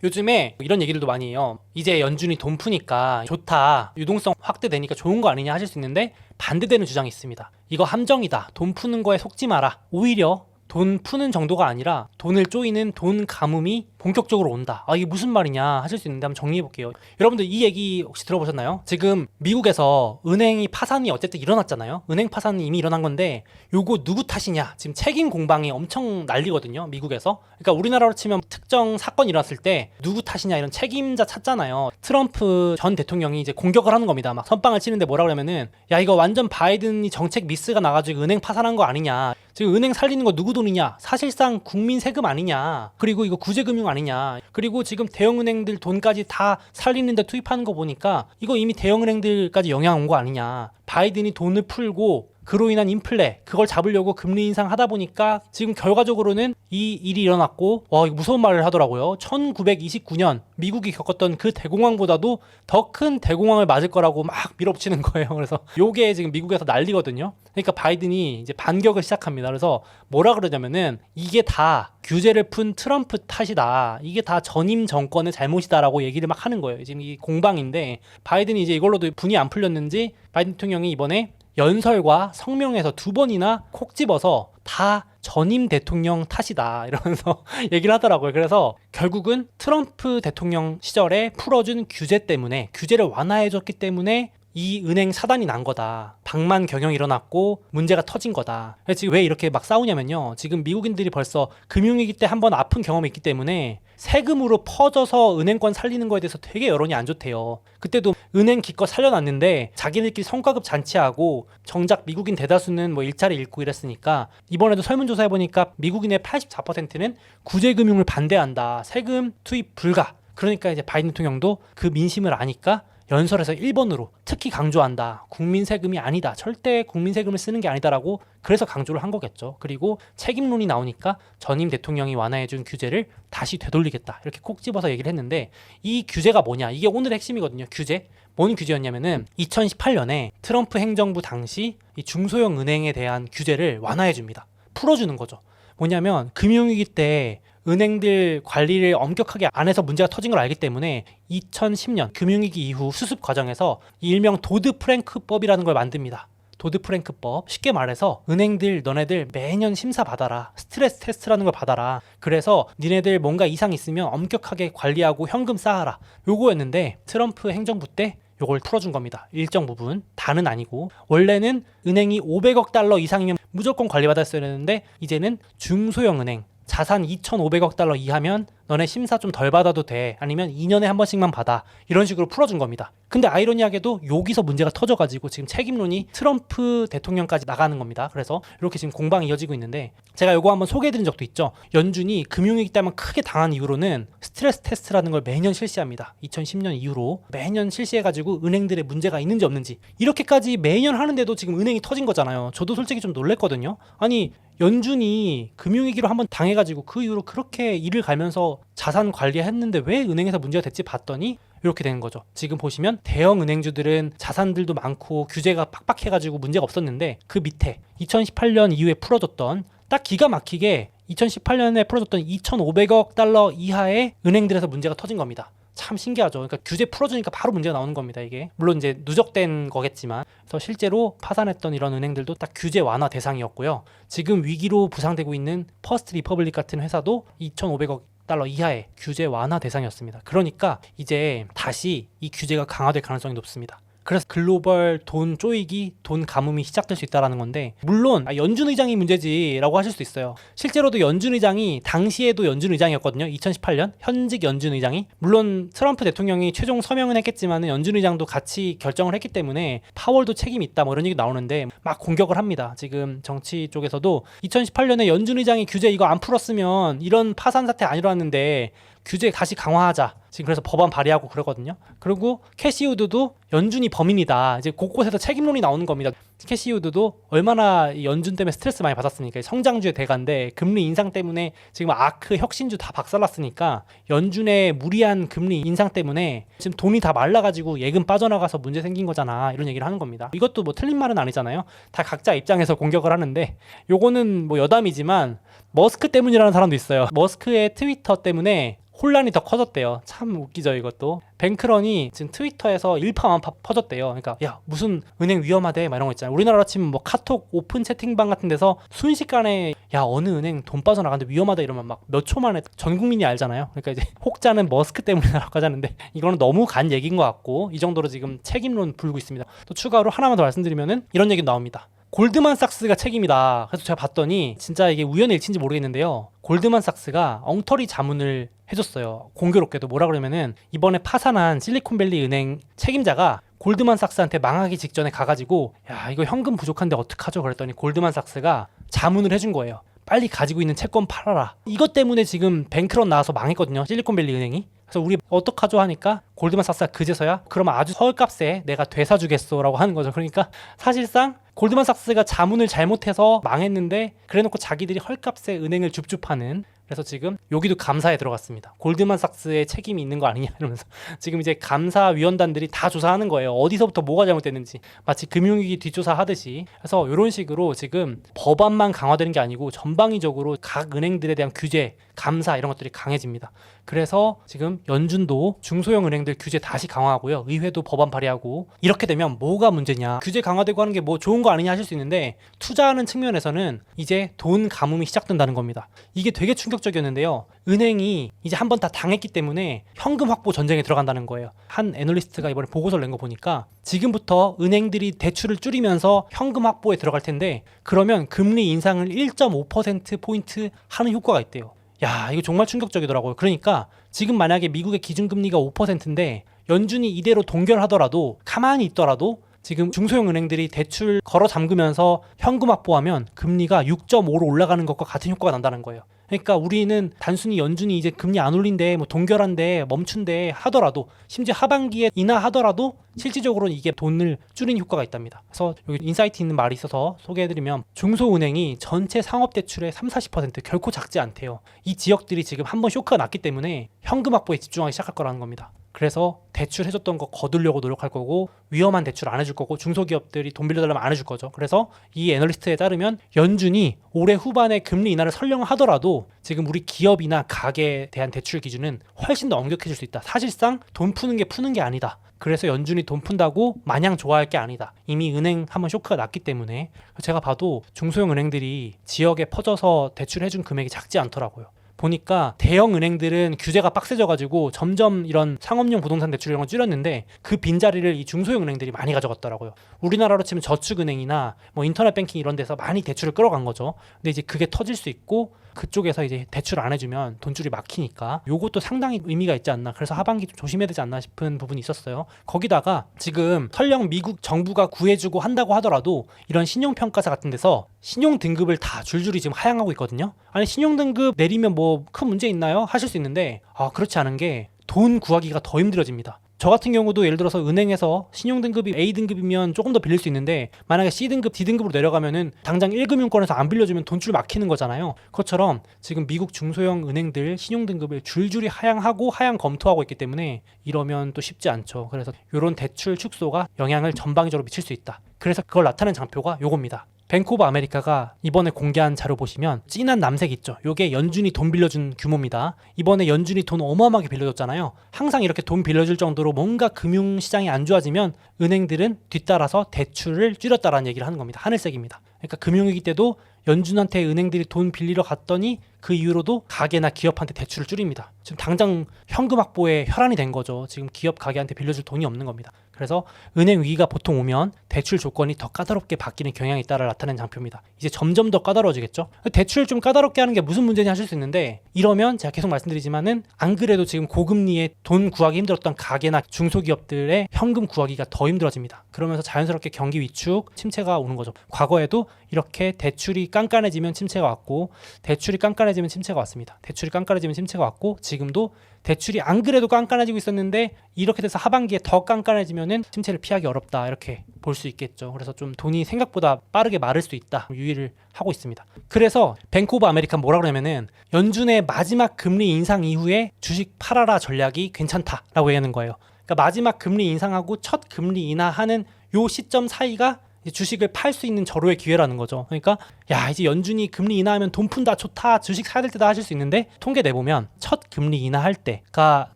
요즘에 이런 얘기들도 많이 해요. 이제 연준이 돈 푸니까 좋다, 유동성 확대되니까 좋은 거 아니냐 하실 수 있는데, 반대되는 주장이 있습니다. 이거 함정이다, 돈 푸는 거에 속지 마라. 오히려 돈 푸는 정도가 아니라 돈을 쪼이는 돈 가뭄이 본격적으로 온다. 이게 무슨 말이냐 하실 수 있는데, 한번 정리해 볼게요. 여러분들 이 얘기 혹시 들어보셨나요? 지금 미국에서 은행이 파산이 어쨌든 일어났잖아요. 은행 파산이 이미 일어난 건데, 요거 누구 탓이냐, 지금 책임 공방이 엄청 난리거든요, 미국에서. 그러니까 우리나라로 치면 특정 사건이 일어났을 때 누구 탓이냐, 이런 책임자 찾잖아요. 트럼프 전 대통령이 이제 공격을 하는 겁니다. 막 선빵을 치는데 뭐라 그러면은, 야 이거 완전 바이든이 정책 미스가 나가지고 은행 파산한 거 아니냐, 지금 은행 살리는 거 누구 돈이냐, 사실상 국민 세금 아니냐, 그리고 이거 구제금융 아니냐, 그리고 지금 대형은행들 돈까지 다 살리는데 투입하는 거 보니까 이거 이미 대형은행들까지 영향 온 거 아니냐, 바이든이 돈을 풀고 그로 인한 인플레, 그걸 잡으려고 금리 인상하다 보니까 지금 결과적으로는 이 일이 일어났고, 와 이거 무서운 말을 하더라고요. 1929년 미국이 겪었던 그 대공황보다도 더 큰 대공황을 맞을 거라고 막 밀어붙이는 거예요. 그래서 요게 지금 미국에서 난리거든요. 그러니까 바이든이 이제 반격을 시작합니다. 그래서 뭐라 그러냐면은, 이게 다 규제를 푼 트럼프 탓이다, 이게 다 전임 정권의 잘못이다라고 얘기를 막 하는 거예요. 지금 이 공방인데, 바이든이 이제 이걸로도 분이 안 풀렸는지 바이든 대통령이 이번에 연설과 성명에서 두 번이나 콕 집어서 다 전임 대통령 탓이다 이러면서 얘기를 하더라고요. 그래서 결국은 트럼프 대통령 시절에 풀어준 규제 때문에, 규제를 완화해줬기 때문에 이 은행 사단이 난 거다, 방만 경영이 일어났고 문제가 터진 거다. 그래서 지금 왜 이렇게 막 싸우냐면요, 지금 미국인들이 벌써 금융위기 때 한번 아픈 경험이 있기 때문에 세금으로 퍼져서 은행권 살리는 거에 대해서 되게 여론이 안 좋대요. 그때도 은행 기껏 살려놨는데 자기들끼리 성과급 잔치하고 정작 미국인 대다수는 뭐 일자리 잃고 이랬으니까, 이번에도 설문조사 해보니까 미국인의 84%는 구제금융을 반대한다, 세금 투입 불가. 그러니까 이제 바이든 대통령도 그 민심을 아니까 연설에서 1번으로 특히 강조한다. 국민 세금이 아니다, 절대 국민 세금을 쓰는 게 아니다라고, 그래서 강조를 한 거겠죠. 그리고 책임론이 나오니까 전임 대통령이 완화해준 규제를 다시 되돌리겠다, 이렇게 콕 집어서 얘기를 했는데, 이 규제가 뭐냐, 이게 오늘의 핵심이거든요. 규제. 뭔 규제였냐면은 2018년에 트럼프 행정부 당시 이 중소형 은행에 대한 규제를 완화해줍니다. 풀어주는 거죠. 뭐냐면 금융위기 때 은행들 관리를 엄격하게 안 해서 문제가 터진 걸 알기 때문에 2010년 금융위기 이후 수습 과정에서 일명 도드-프랭크법이라는 걸 만듭니다. 도드-프랭크법. 쉽게 말해서 은행들 너네들 매년 심사 받아라, 스트레스 테스트라는 걸 받아라, 그래서 니네들 뭔가 이상 있으면 엄격하게 관리하고 현금 쌓아라, 요거였는데 트럼프 행정부 때 요걸 풀어준 겁니다. 일정 부분, 다는 아니고. 원래는 은행이 500억 달러 이상이면 무조건 관리받았어야 했는데, 이제는 중소형 은행 자산 2,500억 달러 이하면 너네 심사 좀 덜 받아도 돼, 아니면 2년에 한 번씩만 받아, 이런 식으로 풀어준 겁니다. 근데 아이러니하게도 여기서 문제가 터져가지고 지금 책임론이 트럼프 대통령까지 나가는 겁니다. 그래서 이렇게 지금 공방이 이어지고 있는데, 제가 이거 한번 소개해드린 적도 있죠. 연준이 금융위기 때 한번 크게 당한 이후로는 스트레스 테스트라는 걸 매년 실시합니다. 2010년 이후로 매년 실시해가지고 은행들의 문제가 있는지 없는지, 이렇게까지 매년 하는데도 지금 은행이 터진 거잖아요. 저도 솔직히 좀 놀랬거든요. 아니 연준이 금융위기로 한번 당해가지고 그 이후로 그렇게 일을 갈면서 자산 관리했는데 왜 은행에서 문제가 됐지 봤더니 이렇게 되는 거죠. 지금 보시면 대형 은행주들은 자산들도 많고 규제가 빡빡해가지고 문제가 없었는데, 그 밑에 2018년 이후에 풀어줬던, 딱 기가 막히게 2018년에 풀어줬던 2,500억 달러 이하의 은행들에서 문제가 터진 겁니다. 참 신기하죠. 그러니까 규제 풀어주니까 바로 문제가 나오는 겁니다. 이게 물론 이제 누적된 거겠지만, 그래서 실제로 파산했던 이런 은행들도 딱 규제 완화 대상이었고요. 지금 위기로 부상되고 있는 퍼스트 리퍼블릭 같은 회사도 2,500억 달러 이하의 규제 완화 대상이었습니다. 그러니까 이제 다시 이 규제가 강화될 가능성이 높습니다. 그래서 글로벌 돈 쪼이기, 돈 가뭄이 시작될 수 있다는 건데, 물론 연준 의장이 문제지라고 하실 수 있어요. 실제로도 연준 의장이, 당시에도 연준 의장이었거든요. 2018년 현직 연준 의장이. 물론 트럼프 대통령이 최종 서명은 했겠지만 연준 의장도 같이 결정을 했기 때문에 파월도 책임이 있다, 뭐 이런 얘기 나오는데 막 공격을 합니다. 지금 정치 쪽에서도 2018년에 연준 의장이 규제 이거 안 풀었으면 이런 파산 사태 안 일어났는데 규제 다시 강화하자, 지금 그래서 법안 발의하고 그러거든요. 그리고 캐시우드도 연준이 범인이다. 이제 곳곳에서 책임론이 나오는 겁니다. 캐시우드도 얼마나 이 연준 때문에 스트레스 많이 받았습니까? 성장주의 대가인데 금리 인상 때문에 지금 아크, 혁신주 다 박살났으니까 연준의 무리한 금리 인상 때문에 지금 돈이 다 말라가지고 예금 빠져나가서 문제 생긴 거잖아. 이런 얘기를 하는 겁니다. 이것도 뭐 틀린 말은 아니잖아요. 다 각자 입장에서 공격을 하는데 요거는 뭐 여담이지만 머스크 때문이라는 사람도 있어요. 머스크의 트위터 때문에 혼란이 더 커졌대요. 참 웃기죠 이것도. 뱅크런이 지금 트위터에서 일파만파 퍼졌대요. 그러니까 야 무슨 은행 위험하대 막 이런 거 있잖아요. 우리나라로 치면 뭐 카톡 오픈 채팅방 같은 데서 순식간에 야 어느 은행 돈 빠져나가는데 위험하다 이러면 막 몇 초 만에 전 국민이 알잖아요. 그러니까 이제 혹자는 머스크 때문이라고 하자는데 이거는 너무 간 얘기인 것 같고 이 정도로 지금 책임론 불고 있습니다. 또 추가로 하나만 더 말씀드리면은 이런 얘기 나옵니다. 골드만삭스가 책임이다. 그래서 제가 봤더니 진짜 이게 우연의 일치인지 모르겠는데요. 골드만삭스가 엉터리 자문을 해줬어요. 공교롭게도 뭐라 그러면은 이번에 파산한 실리콘밸리 은행 책임자가 골드만삭스한테 망하기 직전에 가가지고 야 이거 현금 부족한데 어떡하죠? 그랬더니 골드만삭스가 자문을 해준 거예요. 빨리 가지고 있는 채권 팔아라. 이것 때문에 지금 뱅크런 나와서 망했거든요. 실리콘밸리 은행이. 그래서 우리 어떡하죠 하니까 골드만삭스가 그제서야 그러면 아주 헐값에 내가 되사주겠소라고 하는 거죠. 그러니까 사실상 골드만삭스가 자문을 잘못해서 망했는데 그래놓고 자기들이 헐값에 은행을 줍줍하는. 그래서 지금 여기도 감사에 들어갔습니다. 골드만삭스의 책임이 있는 거 아니냐 이러면서 지금 이제 감사위원단들이 다 조사하는 거예요. 어디서부터 뭐가 잘못됐는지 마치 금융위기 뒷조사 하듯이. 그래서 이런 식으로 지금 법안만 강화되는 게 아니고 전방위적으로 각 은행들에 대한 규제, 감사 이런 것들이 강해집니다. 그래서 지금 연준도 중소형 은행들 규제 다시 강화하고요. 의회도 법안 발의하고. 이렇게 되면 뭐가 문제냐. 규제 강화되고 하는 게 뭐 좋은 거 아니냐 하실 수 있는데 투자하는 측면에서는 이제 돈 가뭄이 시작된다는 겁니다. 이게 되게 충격적이었는데요. 은행이 이제 한번 다 당했기 때문에 현금 확보 전쟁에 들어간다는 거예요. 한 애널리스트가 이번에 보고서를 낸 거 보니까 지금부터 은행들이 대출을 줄이면서 현금 확보에 들어갈 텐데 그러면 금리 인상을 1.5%포인트 하는 효과가 있대요. 야 이거 정말 충격적이더라고요. 그러니까 지금 만약에 미국의 기준금리가 5%인데 연준이 이대로 동결하더라도 가만히 있더라도 지금 중소형 은행들이 대출 걸어 잠그면서 현금 확보하면 금리가 6.5로 올라가는 것과 같은 효과가 난다는 거예요. 그러니까 우리는 단순히 연준이 이제 금리 안 올린대, 뭐 동결한대, 멈춘대 하더라도 심지어 하반기에 인하하더라도 실질적으로는 이게 돈을 줄이는 효과가 있답니다. 그래서 여기 인사이트 있는 말이 있어서 소개해드리면 중소은행이 전체 상업대출의 30-40% 결코 작지 않대요. 이 지역들이 지금 한번 쇼크가 났기 때문에 현금 확보에 집중하기 시작할 거라는 겁니다. 그래서 대출 해줬던 거 거두려고 노력할 거고 위험한 대출 안 해줄 거고 중소기업들이 돈 빌려달라면 안 해줄 거죠. 그래서 이 애널리스트에 따르면 연준이 올해 후반에 금리 인하를 설령하더라도 지금 우리 기업이나 가게에 대한 대출 기준은 훨씬 더 엄격해질 수 있다. 사실상 돈 푸는 게 아니다. 그래서 연준이 돈 푼다고 마냥 좋아할 게 아니다. 이미 은행 한번 쇼크가 났기 때문에 제가 봐도 중소형 은행들이 지역에 퍼져서 대출해준 금액이 작지 않더라고요. 보니까 대형 은행들은 규제가 빡세져가지고 점점 이런 상업용 부동산 대출 이런 걸 줄였는데 그 빈자리를 이 중소형 은행들이 많이 가져갔더라고요. 우리나라로 치면 저축은행이나 뭐 인터넷 뱅킹 이런 데서 많이 대출을 끌어간 거죠. 근데 이제 그게 터질 수 있고 그쪽에서 이제 대출 안 해주면 돈줄이 막히니까 요것도 상당히 의미가 있지 않나. 그래서 하반기 좀 조심해야 되지 않나 싶은 부분이 있었어요. 거기다가 지금 설령 미국 정부가 구해주고 한다고 하더라도 이런 신용평가사 같은 데서 신용등급을 다 줄줄이 지금 하향하고 있거든요. 아니 신용등급 내리면 뭐 큰 문제 있나요? 하실 수 있는데 그렇지 않은 게 돈 구하기가 더 힘들어집니다. 저 같은 경우도 예를 들어서 은행에서 신용등급이 A등급이면 조금 더 빌릴 수 있는데 만약에 C등급, D등급으로 내려가면은 당장 1금융권에서 안 빌려주면 돈줄 막히는 거잖아요. 그것처럼 지금 미국 중소형 은행들 신용등급을 줄줄이 하향하고 하향 검토하고 있기 때문에 이러면 또 쉽지 않죠. 그래서 이런 대출 축소가 영향을 전방위적으로 미칠 수 있다. 그래서 그걸 나타낸 장표가 요겁니다. 뱅크 오브 아메리카가 이번에 공개한 자료 보시면 진한 남색 있죠. 요게 연준이 돈 빌려준 규모입니다. 이번에 연준이 돈 어마어마하게 빌려줬잖아요. 항상 이렇게 돈 빌려줄 정도로 뭔가 금융시장이 안 좋아지면 은행들은 뒤따라서 대출을 줄였다라는 얘기를 하는 겁니다. 하늘색입니다. 그러니까 금융위기 때도 연준한테 은행들이 돈 빌리러 갔더니 그 이후로도 가게나 기업한테 대출을 줄입니다. 지금 당장 현금 확보에 혈안이 된 거죠. 지금 기업 가게한테 빌려줄 돈이 없는 겁니다. 그래서 은행 위기가 보통 오면 대출 조건이 더 까다롭게 바뀌는 경향이 따라 나타나는 장표입니다. 이제 점점 더 까다로워지겠죠. 대출 좀 까다롭게 하는 게 무슨 문제냐 하실 수 있는데, 이러면 제가 계속 말씀드리지만은 안 그래도 지금 고금리에 돈 구하기 힘들었던 가게나 중소기업들의 현금 구하기가 더 힘들어집니다. 그러면서 자연스럽게 경기 위축, 침체가 오는 거죠. 과거에도 이렇게 대출이 깐깐해지면 침체가 왔고, 대출이 깐깐해지면 침체가 왔습니다. 대출이 깐깐해지면 침체가 왔고, 지금도 대출이 안 그래도 깐깐해지고 있었는데 이렇게 돼서 하반기에 더 깐깐해지면은 침체를 피하기 어렵다, 이렇게 볼 수 있겠죠. 그래서 좀 돈이 생각보다 빠르게 마를 수 있다, 유의를 하고 있습니다. 그래서 뱅크 오브 아메리카 뭐라 그러냐면은 연준의 마지막 금리 인상 이후에 주식 팔아라 전략이 괜찮다라고 얘기하는 거예요. 그러니까 마지막 금리 인상하고 첫 금리 인하하는 요 시점 사이가 주식을 팔 수 있는 절호의 기회라는 거죠. 그러니까 야, 이제 연준이 금리 인하하면 돈 푼다, 좋다, 주식 사야 될 때다 하실 수 있는데, 통계 내보면 첫 금리 인하할 때가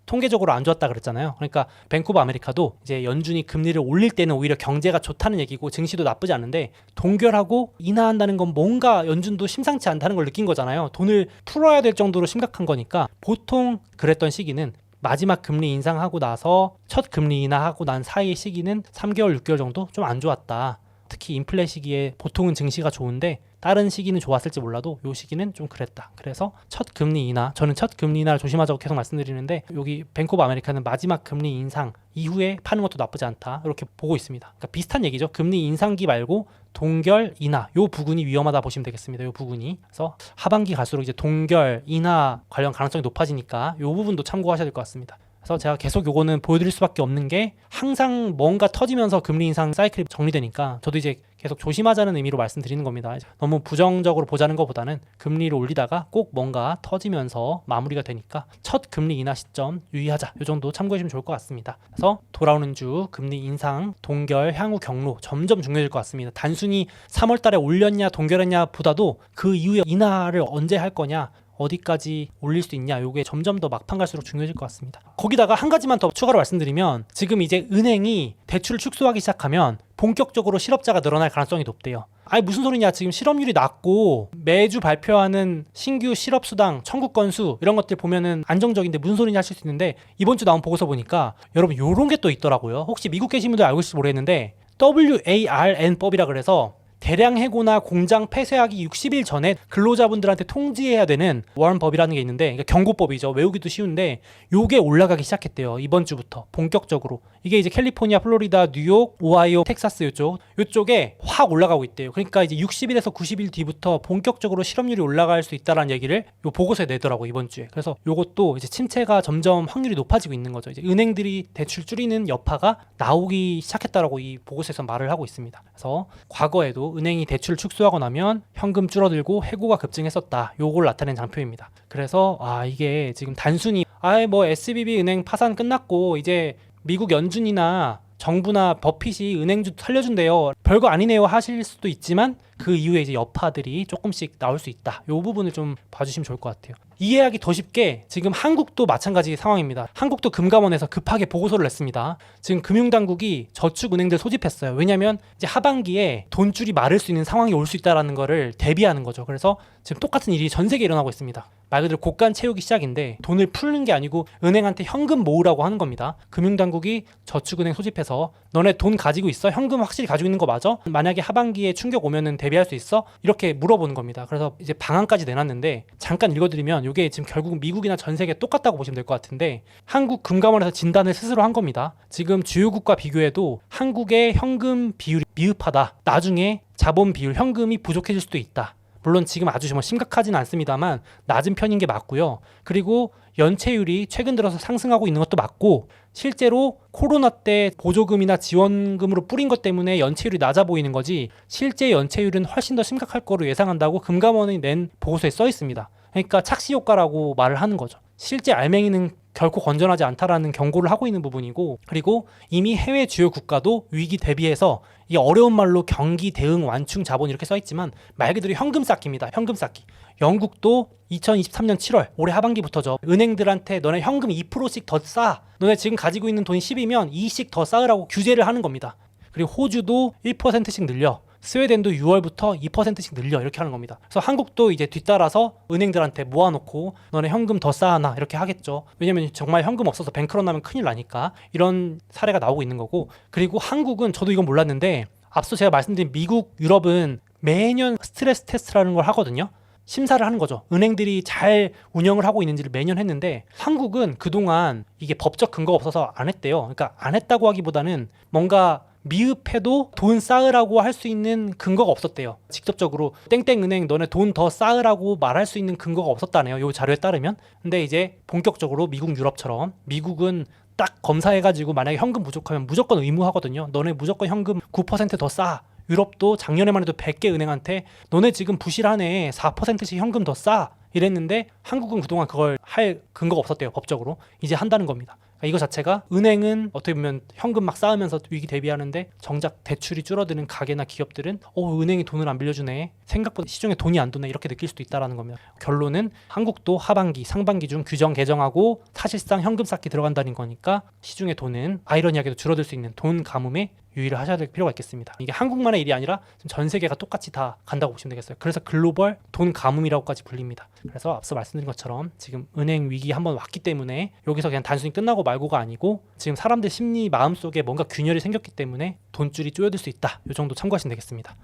통계적으로 안 좋았다 그랬잖아요. 그러니까 뱅크 오브 아메리카도 이제 연준이 금리를 올릴 때는 오히려 경제가 좋다는 얘기고 증시도 나쁘지 않은데, 동결하고 인하한다는 건 뭔가 연준도 심상치 않다는 걸 느낀 거잖아요. 돈을 풀어야 될 정도로 심각한 거니까 보통 그랬던 시기는 마지막 금리 인상하고 나서 첫 금리 인하하고 난 사이의 시기는 3개월, 6개월 정도 좀 안 좋았다. 특히 인플레 시기에 보통은 증시가 좋은데 다른 시기는 좋았을지 몰라도 이 시기는 좀 그랬다. 그래서 첫 금리 인하, 저는 첫 금리 인하를 조심하자고 계속 말씀드리는데, 여기 뱅크 오브 아메리카는 마지막 금리 인상 이후에 파는 것도 나쁘지 않다, 이렇게 보고 있습니다. 그러니까 비슷한 얘기죠. 금리 인상기 말고 동결 인하, 요 부분이 위험하다 보시면 되겠습니다. 요 부분이. 그래서 하반기 갈수록 이제 동결 인하 관련 가능성이 높아지니까 요 부분도 참고하셔야 될 것 같습니다. 그래서 제가 계속 요거는 보여드릴 수밖에 없는 게, 항상 뭔가 터지면서 금리 인상 사이클이 정리되니까 저도 이제 계속 조심하자는 의미로 말씀드리는 겁니다. 너무 부정적으로 보자는 것보다는 금리를 올리다가 꼭 뭔가 터지면서 마무리가 되니까 첫 금리 인하 시점 유의하자, 요 정도 참고해 주시면 좋을 것 같습니다. 그래서 돌아오는 주 금리 인상, 동결, 향후 경로 점점 중요해질 것 같습니다. 단순히 3월 달에 올렸냐 동결했냐 보다도 그 이후에 인하를 언제 할 거냐, 어디까지 올릴 수 있냐, 요게 점점 더 막판 갈수록 중요해질 것 같습니다. 거기다가 한 가지만 더 추가로 말씀드리면, 지금 이제 은행이 대출을 축소하기 시작하면 본격적으로 실업자가 늘어날 가능성이 높대요. 아니 무슨 소리냐, 지금 실업률이 낮고 매주 발표하는 신규 실업수당 청구 건수 이런 것들 보면은 안정적인데 무슨 소리냐 하실 수 있는데, 이번 주 나온 보고서 보니까 여러분 요런 게 또 있더라고요. 혹시 미국 계신 분들 알고 계실지 모르겠는데, WARN법이라 그래서 대량 해고나 공장 폐쇄하기 60일 전에 근로자분들한테 통지해야 되는 워런법이라는 게 있는데, 그러니까 경고법이죠. 외우기도 쉬운데 요게 올라가기 시작했대요. 이번 주부터 본격적으로. 이게 이제 캘리포니아, 플로리다, 뉴욕, 오하이오, 텍사스 요쪽에 확 올라가고 있대요. 그러니까 이제 60일에서 90일 뒤부터 본격적으로 실업률이 올라갈 수 있다라는 얘기를 요 보고서에 내더라고, 이번 주에. 그래서 요것도 이제 침체가 점점 확률이 높아지고 있는 거죠. 이제 은행들이 대출 줄이는 여파가 나오기 시작했다라고 이 보고서에서 말을 하고 있습니다. 그래서 과거에도 은행이 대출을 축소하고 나면 현금 줄어들고 해고가 급증했었다, 요걸 나타낸 장표입니다. 그래서 이게 지금 단순히 뭐 SVB 은행 파산 끝났고 이제 미국 연준이나 정부나 버핏이 은행주 살려준대요, 별거 아니네요 하실 수도 있지만, 그 이후에 이제 여파들이 조금씩 나올 수 있다, 요 부분을 좀 봐주시면 좋을 것 같아요. 이해하기 더 쉽게 지금 한국도 마찬가지 상황입니다. 한국도 금감원에서 급하게 보고서를 냈습니다. 지금 금융당국이 저축은행들 소집했어요. 왜냐하면 이제 하반기에 돈줄이 마를 수 있는 상황이 올 수 있다는 거를 대비하는 거죠. 그래서 지금 똑같은 일이 전 세계에 일어나고 있습니다. 말 그대로 곡간 채우기 시작인데, 돈을 풀는 게 아니고 은행한테 현금 모으라고 하는 겁니다. 금융당국이 저축은행 소집해서 너네 돈 가지고 있어? 현금 확실히 가지고 있는 거 맞아? 만약에 하반기에 충격 오면은 대비할 수 있어? 이렇게 물어보는 겁니다. 그래서 이제 방안까지 내놨는데, 잠깐 읽어드리면 이게 지금 결국 미국이나 전 세계 똑같다고 보시면 될 것 같은데, 한국 금감원에서 진단을 스스로 한 겁니다. 지금 주요국과 비교해도 한국의 현금 비율이 미흡하다, 나중에 자본 비율, 현금이 부족해질 수도 있다. 물론 지금 아주 정말 심각하진 않습니다만 낮은 편인 게 맞고요. 그리고 연체율이 최근 들어서 상승하고 있는 것도 맞고, 실제로 코로나 때 보조금이나 지원금으로 뿌린 것 때문에 연체율이 낮아 보이는 거지, 실제 연체율은 훨씬 더 심각할 거로 예상한다고 금감원이 낸 보고서에 써 있습니다. 그러니까 착시 효과라고 말을 하는 거죠. 실제 알맹이는 결코 건전하지 않다라는 경고를 하고 있는 부분이고, 그리고 이미 해외 주요 국가도 위기 대비해서, 이 어려운 말로 경기 대응 완충 자본 이렇게 써있지만 말 그대로 현금 쌓기입니다. 현금 쌓기. 영국도 2023년 7월 올해 하반기부터죠. 은행들한테 너네 현금 2%씩 더 쌓아, 너네 지금 가지고 있는 돈이 10이면 2씩 더 쌓으라고 규제를 하는 겁니다. 그리고 호주도 1%씩 늘려. 스웨덴도 6월부터 2%씩 늘려 이렇게 하는 겁니다. 그래서 한국도 이제 뒤따라서 은행들한테 모아놓고 너네 현금 더 쌓아놔 이렇게 하겠죠. 왜냐면 정말 현금 없어서 뱅크런 나면 큰일 나니까 이런 사례가 나오고 있는 거고, 그리고 한국은 저도 이건 몰랐는데 앞서 제가 말씀드린 미국, 유럽은 매년 스트레스 테스트라는 걸 하거든요. 심사를 하는 거죠. 은행들이 잘 운영을 하고 있는지를 매년 했는데 한국은 그동안 이게 법적 근거가 없어서 안 했대요. 그러니까 안 했다고 하기보다는 뭔가 미흡해도 돈 쌓으라고 할 수 있는 근거가 없었대요. 직접적으로 땡땡은행 너네 돈 더 쌓으라고 말할 수 있는 근거가 없었다네요. 요 자료에 따르면. 근데 이제 본격적으로 미국, 유럽처럼 미국은 딱 검사해가지고 만약에 현금 부족하면 무조건 의무하거든요. 너네 무조건 현금 9%더 쌓아. 유럽도 작년에만 해도 100개 은행한테 너네 지금 부실하네 4%씩 현금 더 쌓아 이랬는데 한국은 그동안 그걸 할 근거가 없었대요. 법적으로. 이제 한다는 겁니다. 그러니까 이거 자체가 은행은 어떻게 보면 현금 막 쌓으면서 위기 대비하는데 정작 대출이 줄어드는 가게나 기업들은 은행이 돈을 안 빌려주네, 생각보다 시중에 돈이 안 도네 이렇게 느낄 수도 있다는 겁니다. 결론은 한국도 하반기 상반기 중 규정 개정하고 사실상 현금 쌓기 들어간다는 거니까 시중에 돈은 아이러니하게도 줄어들 수 있는 돈 가뭄에 유의를 하셔야 될 필요가 있겠습니다. 이게 한국만의 일이 아니라 전 세계가 똑같이 다 간다고 보시면 되겠어요. 그래서 글로벌 돈 가뭄이라고까지 불립니다. 그래서 앞서 말씀드린 것처럼 지금 은행 위기 한번 왔기 때문에 여기서 그냥 단순히 끝나고 말고가 아니고 지금 사람들 심리 마음속에 뭔가 균열이 생겼기 때문에 돈줄이 쪼여들 수 있다. 이 정도 참고하시면 되겠습니다.